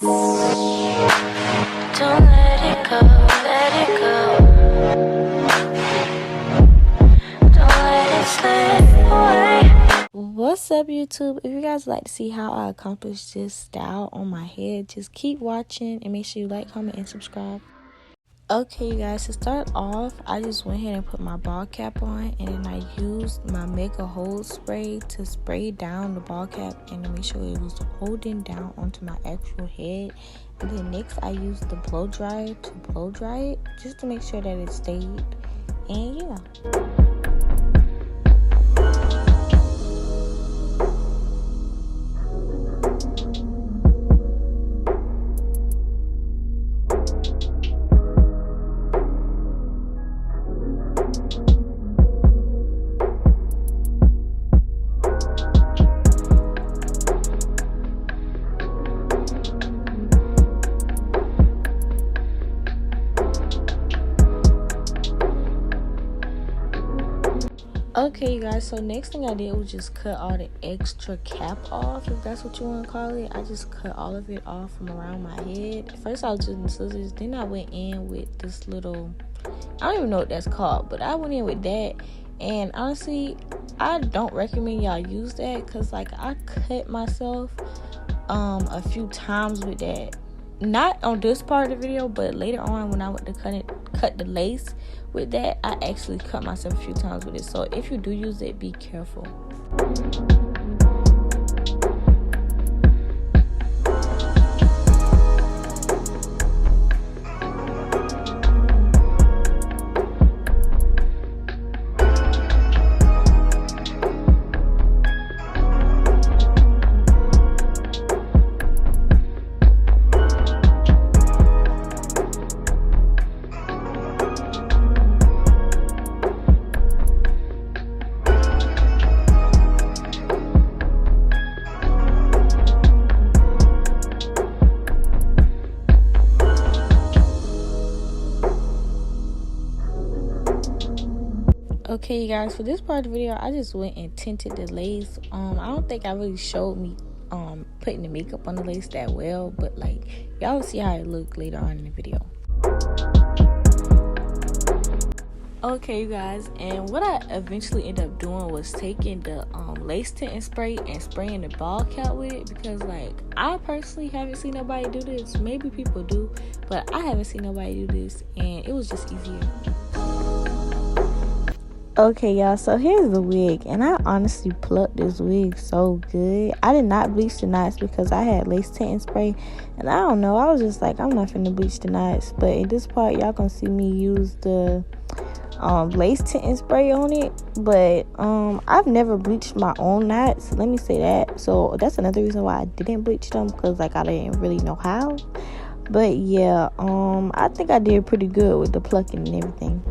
Don't let it go, let it go. Don't let it slip away. What's up, YouTube? If you guys would like to see how I accomplished this style on my head, just keep watching and make sure you like, comment, and subscribe. Okay, you guys, to start off, I just went ahead and put my ball cap on, and then I used my Mega Hold spray to spray down the ball cap and to make sure it was holding down onto my actual head. And then next, I used the blow dryer to blow dry it just to make sure that it stayed. And yeah. Okay, you guys, so next thing I did was just cut all the extra cap off, if that's what you want to call it. I just cut all of it off from around my head. First I was using scissors, then I went in with this little, I don't even know what that's called, but I went in with that. And honestly, I don't recommend y'all use that, because like I cut myself a few times with that. Not on this part of the video, but later on when I went to cut the lace with that, I actually cut myself a few times with it. So if you do use it, be careful. Okay, you guys, for this part of the video, I just went and tinted the lace. I don't think I really showed me putting the makeup on the lace that well, but like y'all will see how it look later on in the video. Okay, you guys, and what I eventually ended up doing was taking the lace tinting spray and spraying the ball cap with it, because like I personally haven't seen nobody do this. Maybe people do, but I haven't seen nobody do this, and it was just easier. Okay, y'all, so here's the wig, and I honestly plucked this wig so good. I did not bleach the knots because I had lace tinting spray, and I don't know, I was just like, I'm not finna bleach the knots. But in this part, y'all gonna see me use the lace tinting spray on it, but I've never bleached my own knots, let me say that. So that's another reason why I didn't bleach them, because like I didn't really know how. But yeah, I think I did pretty good with the plucking and everything.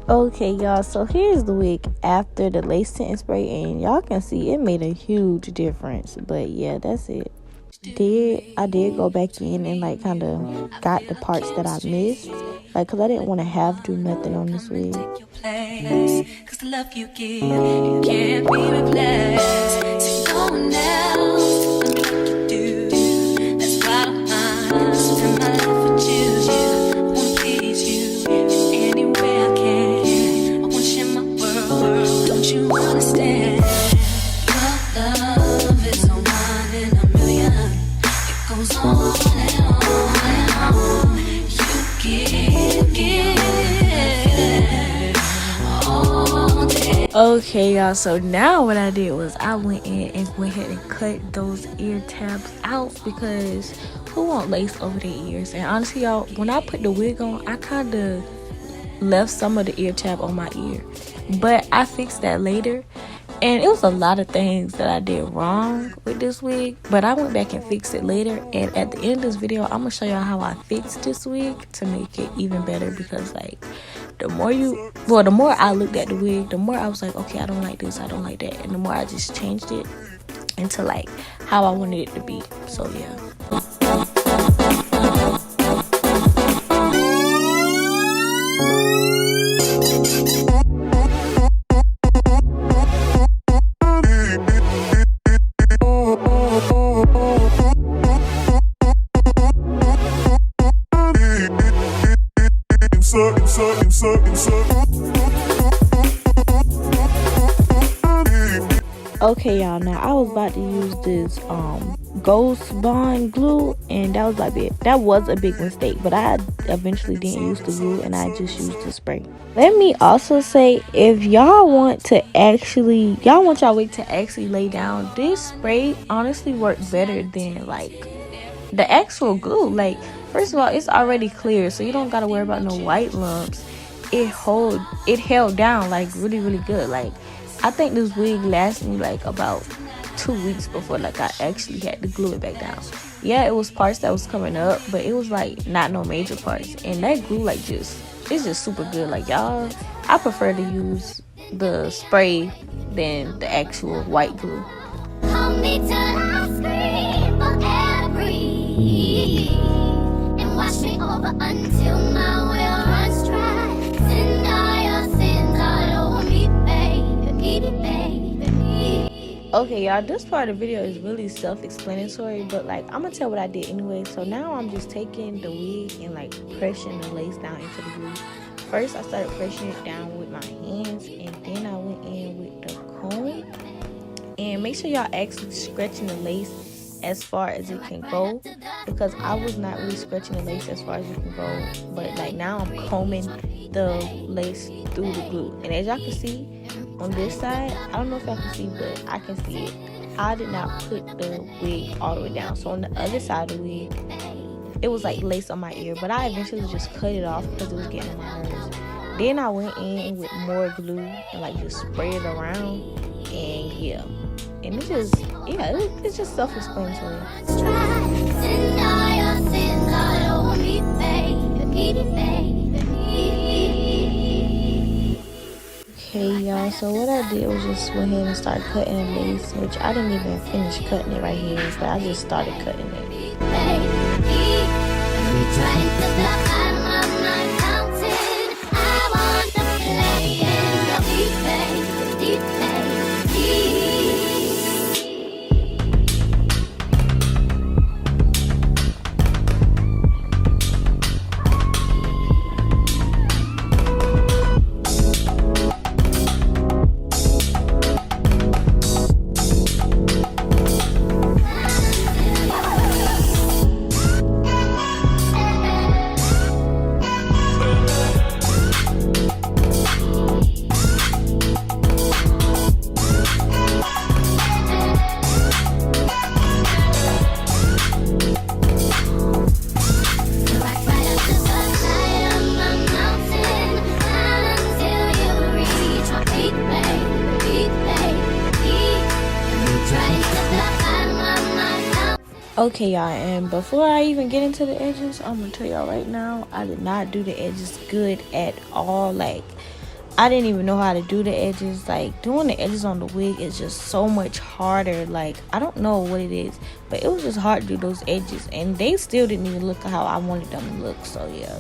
Okay, y'all, so here's the wig after the lace tinting spray, and y'all can see it made a huge difference. But yeah, that's it. I did go back in and like kind of got the parts that I missed, like, because I didn't want to have do nothing on this wig. Cause the love you give, you can't be replaced. So go now, and what to do, that's why I spend my life with you. I wanna please you any way I can. I wanna share my world, don't you understand? Your love is so one in a million. It goes on and on and on. You give all day. Okay, y'all, so now what I did was I went in and went ahead and cut those ear tabs out, because who want lace over their ears? And honestly, y'all, when I put the wig on, I kind of left some of the ear tab on my ear, but I fixed that later. And it was a lot of things that I did wrong with this wig, but I went back and fixed it later. And at the end of this video, I'm gonna show y'all how I fixed this wig to make it even better, because like the more I looked at the wig, the more I was like, okay, I don't like this, I don't like that. And the more I just changed it, into like how I wanted it to be. So yeah. Okay, y'all, now I was about to use this ghost bond glue, and that was a big mistake, but I eventually didn't use the glue and I just used the spray. Let me also say, if y'all want y'all wig to actually lay down, this spray honestly worked better than like the actual glue. Like, first of all, it's already clear, so you don't gotta worry about no white lumps. It held down like really, really good. Like, I think this wig lasted me like about 2 weeks before like I actually had to glue it back down. Yeah, it was parts that was coming up, but it was like not no major parts, and that glue like it's just super good. Like, y'all, I prefer to use the spray than the actual white glue. Hold me till I scream for every and wash me over until my will runs dry. Send all your sins all over me, baby, baby. Okay, y'all, this part of the video is really self-explanatory, but like I'm gonna tell what I did anyway. So now I'm just taking the wig and like pressing the lace down into the glue. First, I started pressing it down with my hands, and then I went in with the comb. And make sure y'all actually scratching the lace as far as it can go, because I was not really scratching the lace as far as it can go, but like now I'm combing the lace through the glue. And as y'all can see on this side, I don't know if y'all can see, but I can see it, I did not put the wig all the way down. So on the other side of the wig, it was like lace on my ear, but I eventually just cut it off because it was getting on my nerves. Then I went in with more glue and like just sprayed it around, and yeah, and it's just self-explanatory. Okay, y'all, so what I did was just went ahead and start cutting the lace, which I didn't even finish cutting it right here, but I just started cutting it. Okay, y'all, and before I even get into the edges, I'm gonna tell y'all right now, I did not do the edges good at all. Like, I didn't even know how to do the edges. Like, doing the edges on the wig is just so much harder. Like, I don't know what it is, but it was just hard to do those edges, and they still didn't even look how I wanted them to look. So yeah.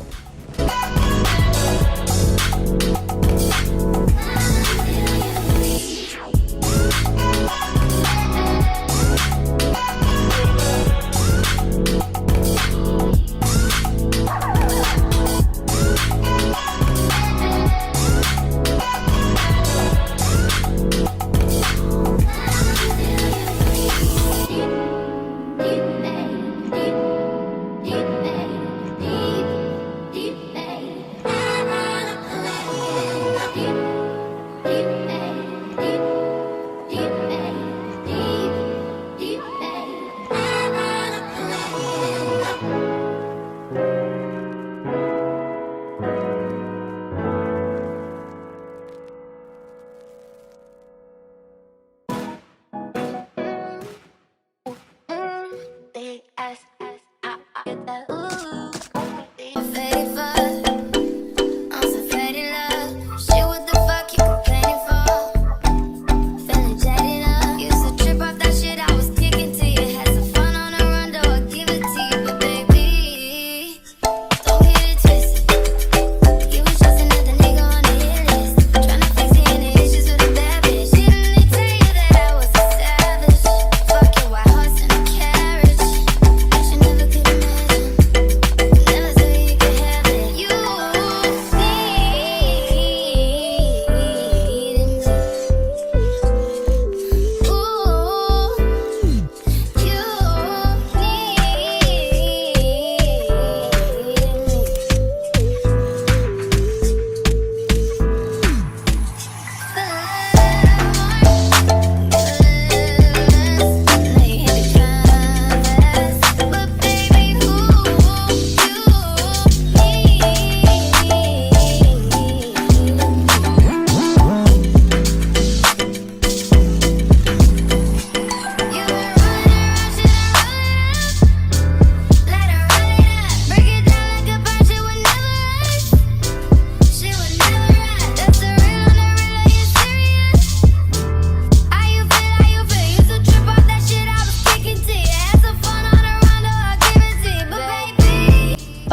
Shit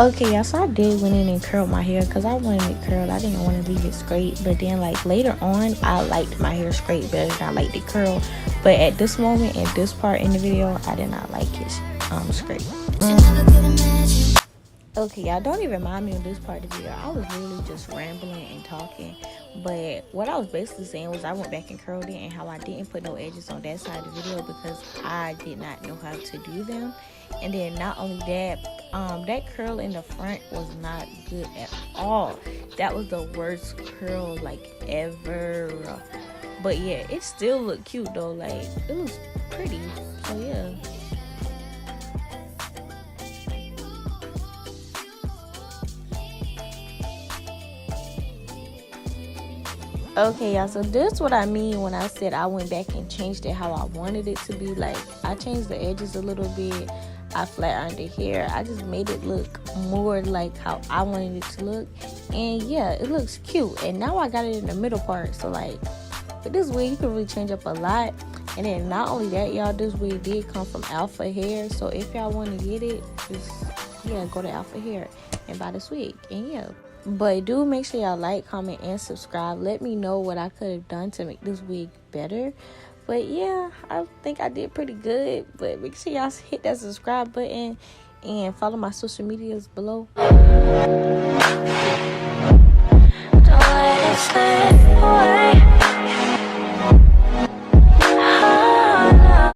Okay, y'all, so I did went in and curled my hair because I wanted it curled. I didn't want to leave it straight. But then, like, later on, I liked my hair straight better than I liked it curled. But at this moment, at this part in the video, I did not like it straight. Okay, y'all, don't even mind me on this part of the video. I was literally just rambling and talking. But what I was basically saying was I went back and curled it, and how I didn't put no edges on that side of the video because I did not know how to do them. And then not only that, that curl in the front was not good at all. That was the worst curl like ever. But yeah, it still looked cute though. Like, it looks pretty. So yeah. Okay, y'all, so this is what I mean when I said I went back and changed it how I wanted it to be. Like, I changed the edges a little bit. I flat ironed the hair. I just made it look more like how I wanted it to look. And yeah, it looks cute. And now I got it in the middle part. So like, with this wig, you can really change up a lot. And then not only that, y'all, this wig did come from Alpha Hair. So if y'all want to get it, just, yeah, go to Alpha Hair and buy this wig. And yeah. But do make sure y'all like, comment, and subscribe. Let me know what I could have done to make this wig better. But yeah, I think I did pretty good. But make sure y'all hit that subscribe button and follow my social medias below. Don't let it slip away.